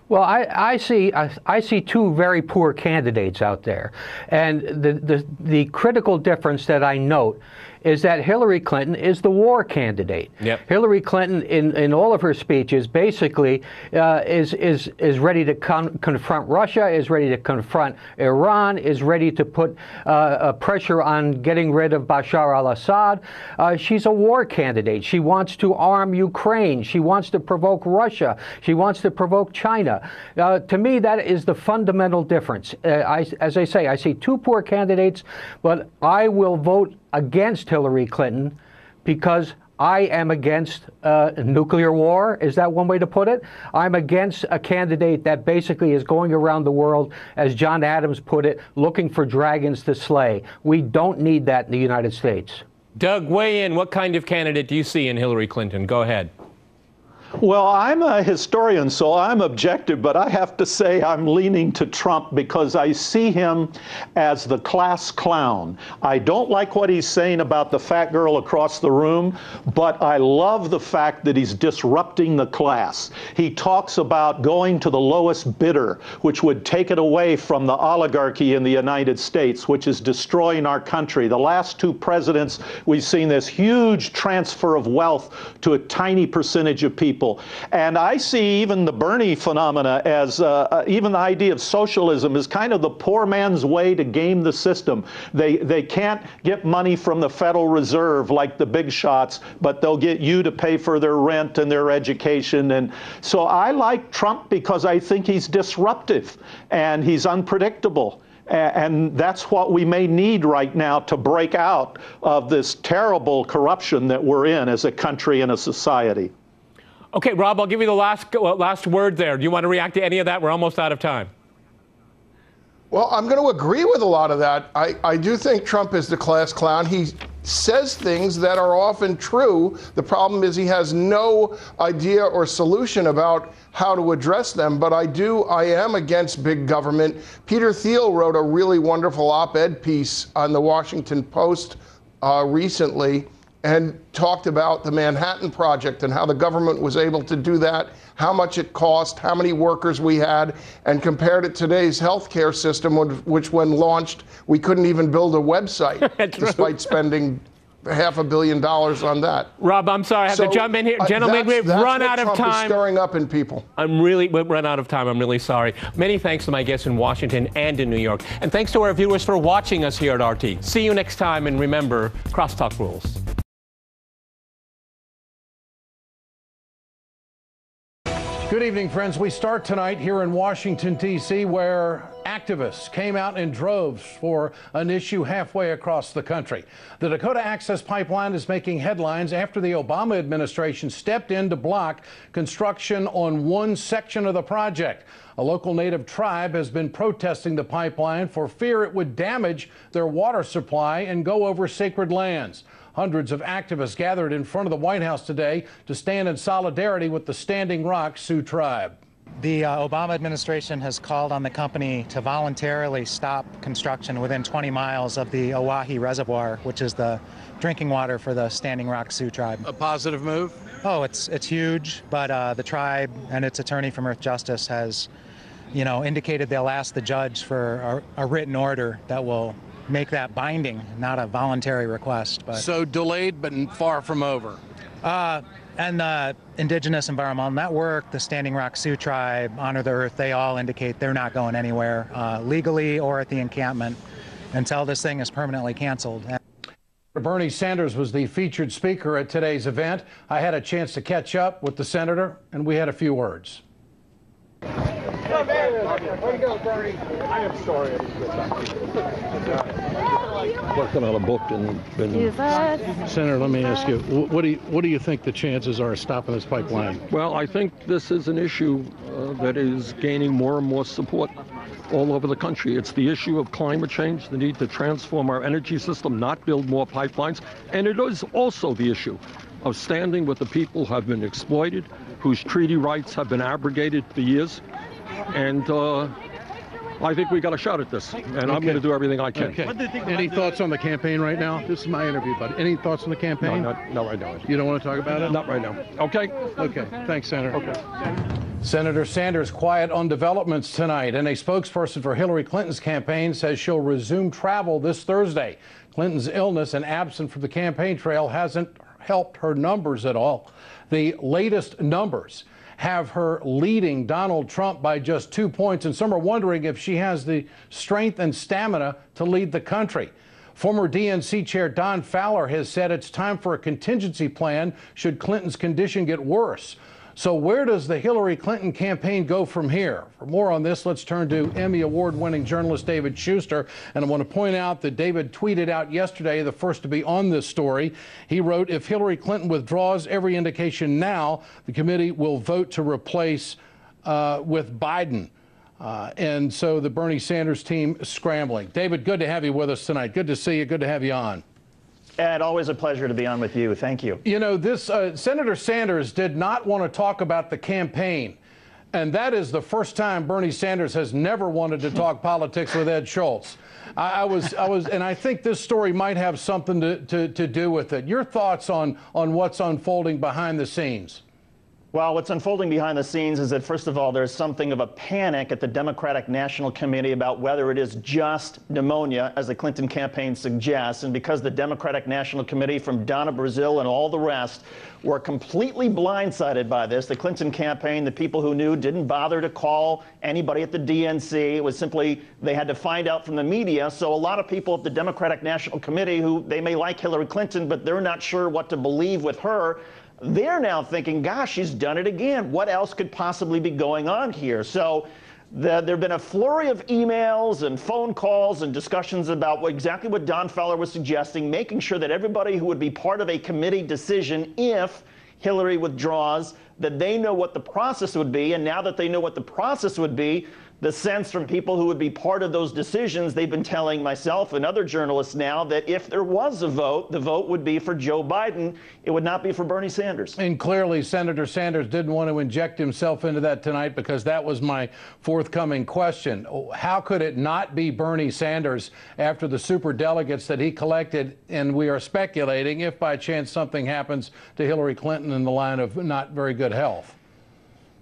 Well, I see two very poor candidates out there. And the critical difference that I note is that Hillary Clinton is the war candidate. Yep. Hillary Clinton, in all of her speeches, basically is ready to confront Russia, is ready to confront Iran, is ready to put pressure on getting rid of Bashar al-Assad. She's a war candidate. She wants to arm Ukraine. She wants to provoke Russia. She wants to provoke China. To me, that is the fundamental difference. As I say, I see two poor candidates, but I will vote against Hillary Clinton because I am against nuclear war. Is that one way to put it? I'm against a candidate that basically is going around the world, as John Adams put it, looking for dragons to slay. We don't need that in the United States. Doug, weigh in. What kind of candidate do you see in Hillary Clinton? Go ahead. Well, I'm a historian, so I'm objective, but I have to say I'm leaning to Trump because I see him as the class clown. I don't like what he's saying about the fat girl across the room, but I love the fact that he's disrupting the class. He talks about going to the lowest bidder, which would take it away from the oligarchy in the United States, which is destroying our country. The last two presidents, we've seen this huge transfer of wealth to a tiny percentage of people. And I see even the Bernie phenomena as even the idea of socialism is kind of the poor man's way to game the system. They can't get money from the Federal Reserve like the big shots, but they'll get you to pay for their rent and their education. And so I like Trump because I think he's disruptive and he's unpredictable. And that's what we may need right now to break out of this terrible corruption that we're in as a country and a society. Okay, Rob, I'll give you the last word there. Do you want to react to any of that? We're almost out of time. Well, I'm going to agree with a lot of that. I do think Trump is the class clown. He says things that are often true. The problem is he has no idea or solution about how to address them. But I am against big government. Peter Thiel wrote a really wonderful op-ed piece on the Washington Post recently and talked about the Manhattan Project and how the government was able to do that, how much it cost, how many workers we had, and compared it to today's healthcare system, which when launched, we couldn't even build a website despite spending $500 million on that. Rob, I'm sorry, I have to jump in here. Gentlemen, we've run out of time. Trump is stirring up in people. We've run out of time. I'm really sorry. Many thanks to my guests in Washington and in New York. And thanks to our viewers for watching us here at RT. See you next time, and remember, crosstalk rules. Good evening, friends. We start tonight here in Washington, D.C., where activists came out in droves for an issue halfway across the country. The Dakota Access Pipeline is making headlines after the Obama administration stepped in to block construction on one section of the project. A local native tribe has been protesting the pipeline for fear it would damage their water supply and go over sacred lands. Hundreds of activists gathered in front of the White House today to stand in solidarity with the Standing Rock Sioux tribe. The Obama administration has called on the company to voluntarily stop construction within 20 miles of the Oahe Reservoir, which is the drinking water for the Standing Rock Sioux tribe. A positive move? Oh, it's huge, but the tribe and its attorney from Earth Justice has, indicated they'll ask the judge for a written order that will make that binding, not a voluntary request. But so delayed, but far from over. And the Indigenous Environmental Network, the Standing Rock Sioux tribe, Honor the Earth, they all indicate they're not going anywhere legally or at the encampment until this thing is permanently canceled. Bernie Sanders was the featured speaker at today's event. I had a chance to catch up with the senator, and we had a few words. Way to go, Bernie. I am sorry I didn't get back. Working on a book and been. Senator, let me ask you, what do you think the chances are of stopping this pipeline? Well, I think this is an issue that is gaining more and more support all over the country. It's the issue of climate change, the need to transform our energy system, not build more pipelines. And it is also the issue of standing with the people who have been exploited, whose treaty rights have been abrogated for years. And I think we got a shot at this, and I'm going to do everything I can. Okay. Any thoughts on the campaign right now? This is my interview, buddy. Any thoughts on the campaign? No, not right now. You don't want to talk about it? Not right now. Okay? Okay. Thanks, Senator. Okay. Senator Sanders quiet on developments tonight, and a spokesperson for Hillary Clinton's campaign says she'll resume travel this Thursday. Clinton's illness and absence from the campaign trail hasn't helped her numbers at all. The latest numbers have her leading Donald Trump by just 2 points, and some are wondering if she has the strength and stamina to lead the country. Former DNC Chair Don Fowler has said it's time for a contingency plan should Clinton's condition get worse. So where does the Hillary Clinton campaign go from here? For more on this, let's turn to Emmy Award-winning journalist David Schuster. And I want to point out that David tweeted out yesterday, the first to be on this story. He wrote, if Hillary Clinton withdraws every indication now, the committee will vote to replace with Biden. And so the Bernie Sanders team scrambling. David, good to have you with us tonight. Good to see you. Good to have you on. Ed, always a pleasure to be on with you. Thank you. You know, this Senator Sanders did not want to talk about the campaign. And that is the first time Bernie Sanders has never wanted to talk politics with Ed Schultz. And I think this story might have something to do with it. Your thoughts on what's unfolding behind the scenes? Well, what's unfolding behind the scenes is that, first of all, there's something of a panic at the Democratic National Committee about whether it is just pneumonia, as the Clinton campaign suggests. And because the Democratic National Committee, from Donna Brazile and all the rest, were completely blindsided by this, the Clinton campaign, the people who knew, didn't bother to call anybody at the DNC. It was simply they had to find out from the media. So a lot of people at the Democratic National Committee, who they may like Hillary Clinton, but they're not sure what to believe with her, they're now thinking, gosh, she's done it again. What else could possibly be going on here? So there have been a flurry of emails and phone calls and discussions about exactly what Don Fowler was suggesting, making sure that everybody who would be part of a committee decision, if Hillary withdraws, that they know what the process would be. And now that they know what the process would be, the sense from people who would be part of those decisions, they've been telling myself and other journalists now that if there was a vote, the vote would be for Joe Biden. It would not be for Bernie Sanders. And clearly, Senator Sanders didn't want to inject himself into that tonight, because that was my forthcoming question. How could it not be Bernie Sanders after the superdelegates that he collected? And we are speculating if by chance something happens to Hillary Clinton in the line of not very good health.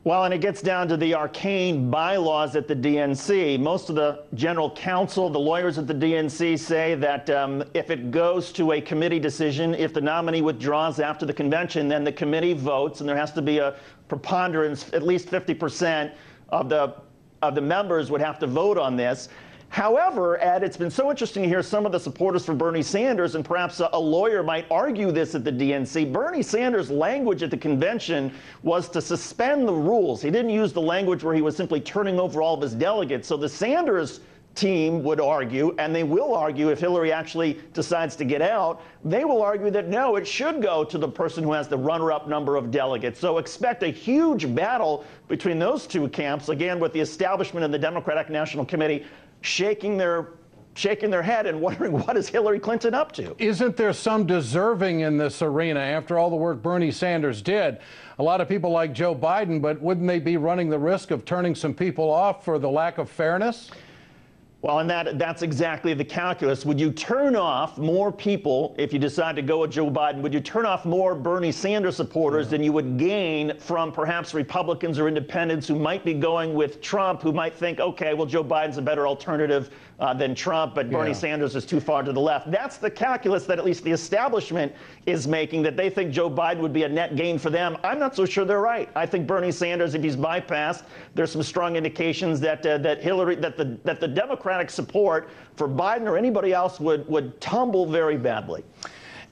Well, and it gets down to the arcane bylaws at the DNC. Most of the general counsel, the lawyers at the DNC say that if it goes to a committee decision, if the nominee withdraws after the convention, then the committee votes, and there has to be a preponderance, at least 50% of the members would have to vote on this. However, Ed, it's been so interesting to hear some of the supporters for Bernie Sanders, and perhaps a lawyer might argue this at the DNC. Bernie Sanders' language at the convention was to suspend the rules. He didn't use the language where he was simply turning over all of his delegates. So the Sanders team would argue, and they will argue if Hillary actually decides to get out, they will argue that no, it should go to the person who has the runner-up number of delegates. So expect a huge battle between those two camps, again, with the establishment and the Democratic National Committee shaking their head and wondering, what is Hillary Clinton up to? Isn't there some deserving in this arena after all the work Bernie Sanders did? A lot of people like Joe Biden, but wouldn't they be running the risk of turning some people off for the lack of fairness? Well, and that's exactly the calculus. Would you turn off more people if you decide to go with Joe Biden? Would you turn off more Bernie Sanders supporters than you would gain from perhaps Republicans or independents who might be going with Trump, who might think, okay, well, Joe Biden's a better alternative than Trump, but Bernie Sanders is too far to the left. That's the calculus that at least the establishment is making, that they think Joe Biden would be a net gain for them. I'm not so sure they're right. I think Bernie Sanders, if he's bypassed, there's some strong indications that the Democratic support for Biden or anybody else would tumble very badly.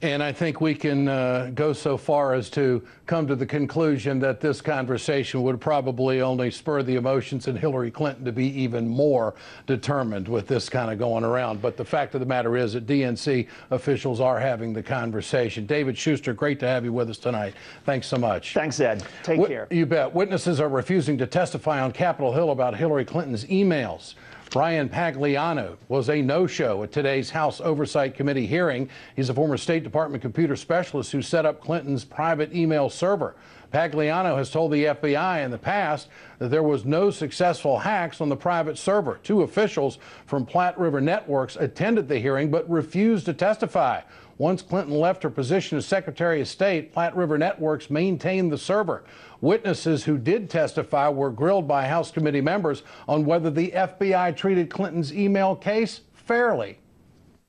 And I think we can go so far as to come to the conclusion that this conversation would probably only spur the emotions in Hillary Clinton to be even more determined with this kind of going around. But the fact of the matter is that DNC officials are having the conversation. David Schuster, great to have you with us tonight. Thanks so much. Thanks, Ed. Take care. You bet. Witnesses are refusing to testify on Capitol Hill about Hillary Clinton's emails. Brian Pagliano was a no-show at today's House Oversight Committee hearing. He's a former State Department computer specialist who set up Clinton's private email server. Pagliano has told the FBI in the past that there was no successful hacks on the private server. 2 officials from Platte River Networks attended the hearing but refused to testify. Once Clinton left her position as Secretary of State, Platte River Networks maintained the server. Witnesses who did testify were grilled by House committee members on whether the FBI treated Clinton's email case fairly.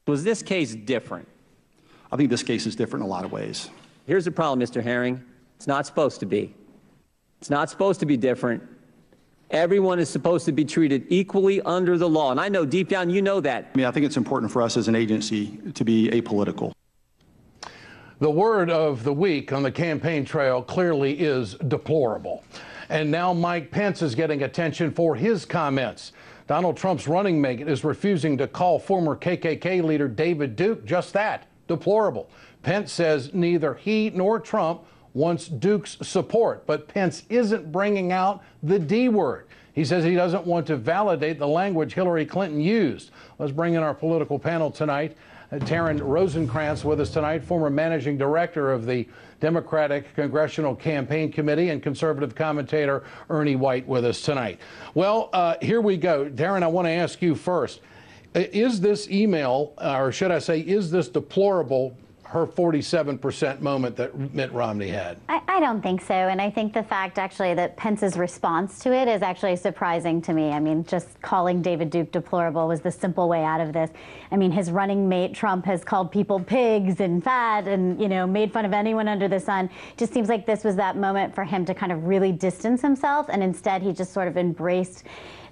Was this case different? I think this case is different in a lot of ways. Here's the problem, Mr. Herring. It's not supposed to be. It's not supposed to be different. Everyone is supposed to be treated equally under the law. And I know deep down you know that. I mean, I think it's important for us as an agency to be apolitical. The word of the week on the campaign trail clearly is deplorable. And now Mike Pence is getting attention for his comments. Donald Trump's running mate is refusing to call former KKK leader David Duke just that, deplorable. Pence says neither he nor Trump wants Duke's support, but Pence isn't bringing out the D word. He says he doesn't want to validate the language Hillary Clinton used. Let's bring in our political panel tonight. Taryn Rosenkrantz with us tonight, former managing director of the Democratic Congressional Campaign Committee, and conservative commentator Ernie White with us tonight. Well, here we go. Taryn, I want to ask you first. Is this email, or should I say, is this deplorable, her 47% moment that Mitt Romney had? I don't think so. And I think the fact actually that Pence's response to it is actually surprising to me. I mean, just calling David Duke deplorable was the simple way out of this. I mean, his running mate Trump has called people pigs and fat and, you know, made fun of anyone under the sun. Just seems like this was that moment for him to kind of really distance himself. And instead he just sort of embraced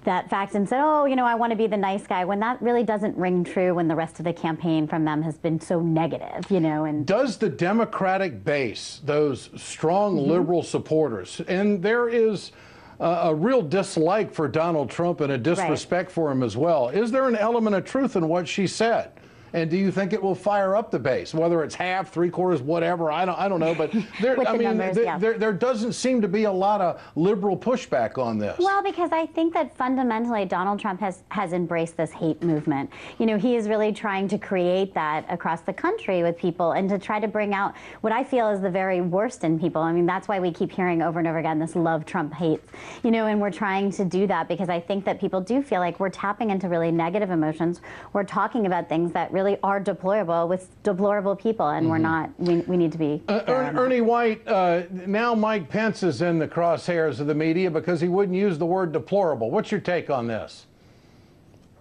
that fact and said, oh, you know, I want to be the nice guy, when that really doesn't ring true when the rest of the campaign from them has been so negative, you know. And does the Democratic base, those strong liberal supporters, and there is a real dislike for Donald Trump and a disrespect for him as well, is there an element of truth in what she said? And do you think it will fire up the base, whether it's half, 3/4, whatever? I don't know, but there doesn't seem to be a lot of liberal pushback on this. Well, because I think that fundamentally Donald Trump has embraced this hate movement. You know, he is really trying to create that across the country with people and to try to bring out what I feel is the very worst in people. I mean, that's why we keep hearing over and over again this love Trump hates, you know, and we're trying to do that because I think that people do feel like we're tapping into really negative emotions. We're talking about things that really are deplorable with deplorable people, and we're not, we need to be Ernie White, now Mike Pence is in the crosshairs of the media because he wouldn't use the word deplorable. What's your take on this?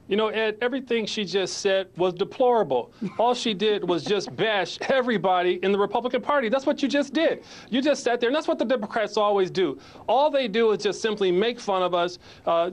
You know, Ed, everything she just said was deplorable. All she did was just bash everybody in the Republican Party. That's what you just did. You just sat there, and that's what the Democrats always do. All they do is just simply make fun of us.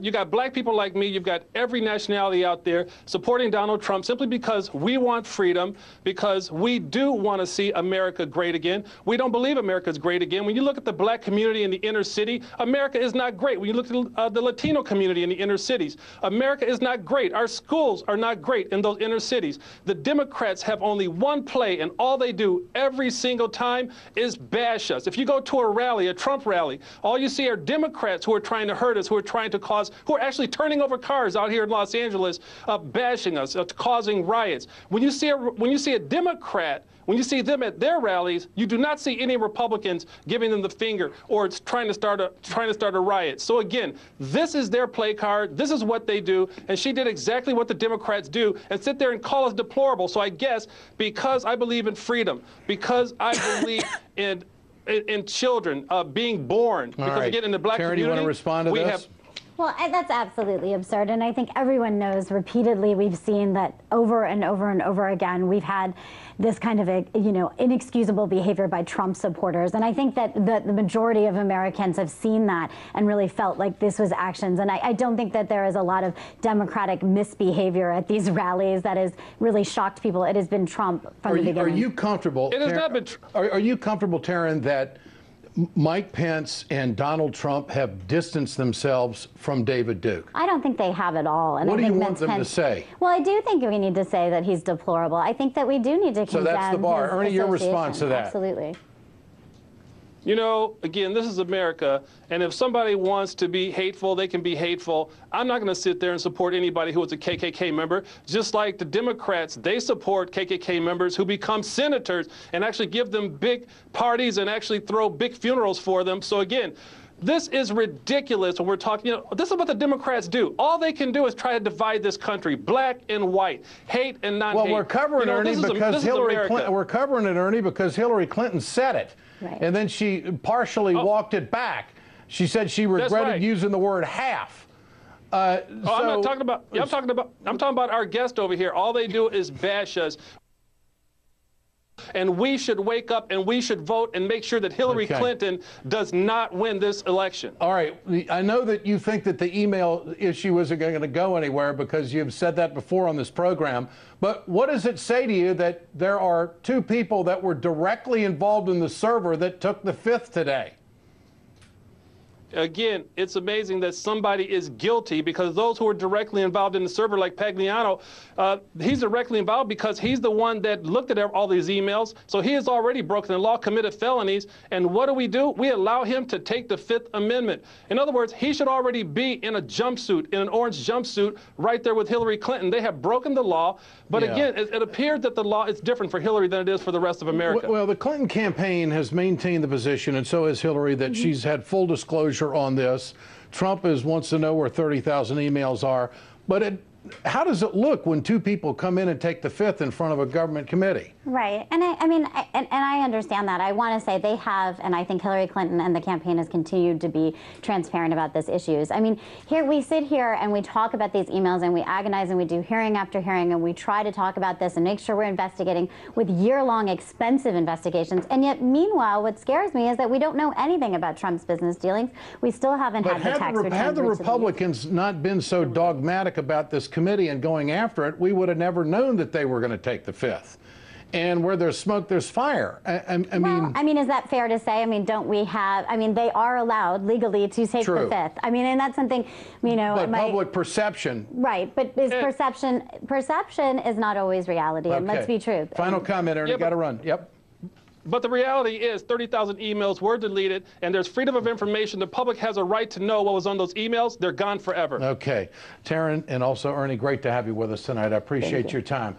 You got black people like me. You've got every nationality out there supporting Donald Trump simply because we want freedom, because we do want to see America great again. We don't believe America's great again. When you look at the black community in the inner city, America is not great. When you look at the Latino community in the inner cities, America is not great. Our schools are not great in those inner cities. The Democrats have only one play, and all they do every single time is bash us. If you go to a rally, a Trump rally, all you see are Democrats who are trying to hurt us, who are actually turning over cars out here in Los Angeles, bashing us, causing riots. When you see a Democrat, when you see them at their rallies, you do not see any Republicans giving them the finger or trying to start a riot. So again, this is their play card. This is what they do, and she did exactly what the Democrats do and sit there and call us deplorable. So I guess because I believe in freedom, because I believe in children being born, because again in the black community, you want to respond to this? Well, that's absolutely absurd, and I think everyone knows repeatedly, we've seen that over and over and over again, we've had this kind of inexcusable behavior by Trump supporters, and I think that the majority of Americans have seen that and really felt like this was actions, and I don't think that there is a lot of Democratic misbehavior at these rallies that has really shocked people. It has been Trump from the beginning. Are you comfortable? It has not been. Are you comfortable, Taryn, that Mike Pence and Donald Trump have distanced themselves from David Duke? I don't think they have at all. And what I do think you want them to say? Well, I do think we need to say that he's deplorable. I think that we do need to condemn. So that's the bar. Ernie, your response to that? Absolutely. You know, again, this is America, and if somebody wants to be hateful, they can be hateful. I'm not going to sit there and support anybody who is a KKK member, just like the Democrats, they support KKK members who become senators and actually give them big parties and actually throw big funerals for them. So again, this is ridiculous when we're talking, this is what the Democrats do. All they can do is try to divide this country, black and white, hate and not hate. Well, we're covering Ernie because Hillary Clinton, we're covering it, Ernie, because Hillary Clinton said it. Right. And then she partially walked it back. She said she regretted using the word half. I'm not talking about. I'm talking about our guest over here. All they do is bash us. And we should wake up and we should vote and make sure that Hillary Clinton does not win this election. All right. I know that you think that the email issue isn't going to go anywhere because you've said that before on this program. But what does it say to you that there are two people that were directly involved in the server that took the fifth today? Again, it's amazing that somebody is guilty because those who are directly involved in the server, like Pagliano, he's directly involved because he's the one that looked at all these emails. So he has already broken the law, committed felonies. And what do? We allow him to take the Fifth Amendment. In other words, he should already be in a jumpsuit, in an orange jumpsuit, right there with Hillary Clinton. They have broken the law. But again, it appears that the law is different for Hillary than it is for the rest of America. Well, the Clinton campaign has maintained the position, and so has Hillary, that she's had full disclosure on this. Trump wants to know where 30,000 emails are. But how does it look when two people come in and take the fifth in front of a government committee? Right. And I understand that. I want to say they have, and I think Hillary Clinton and the campaign has continued to be transparent about these issues. I mean, here we sit here and we talk about these emails and we agonize and we do hearing after hearing and we try to talk about this and make sure we're investigating with year-long expensive investigations. And yet, meanwhile, what scares me is that we don't know anything about Trump's business dealings. We still haven't had the tax returns. Had the Republicans not been so dogmatic about this committee and going after it, we would have never known that they were going to take the fifth. And where there's smoke, there's fire. I mean, is that fair to say? I mean, don't we have? I mean, they are allowed legally to take the fifth. I mean, and that's something, But public perception. Right, but is perception is not always reality, and let's be true. Final comment, Ernie. Got to run. Yep. But the reality is 30,000 emails were deleted, and there's freedom of information. The public has a right to know what was on those emails. They're gone forever. Okay. Taryn and also Ernie, great to have you with us tonight. I appreciate your time.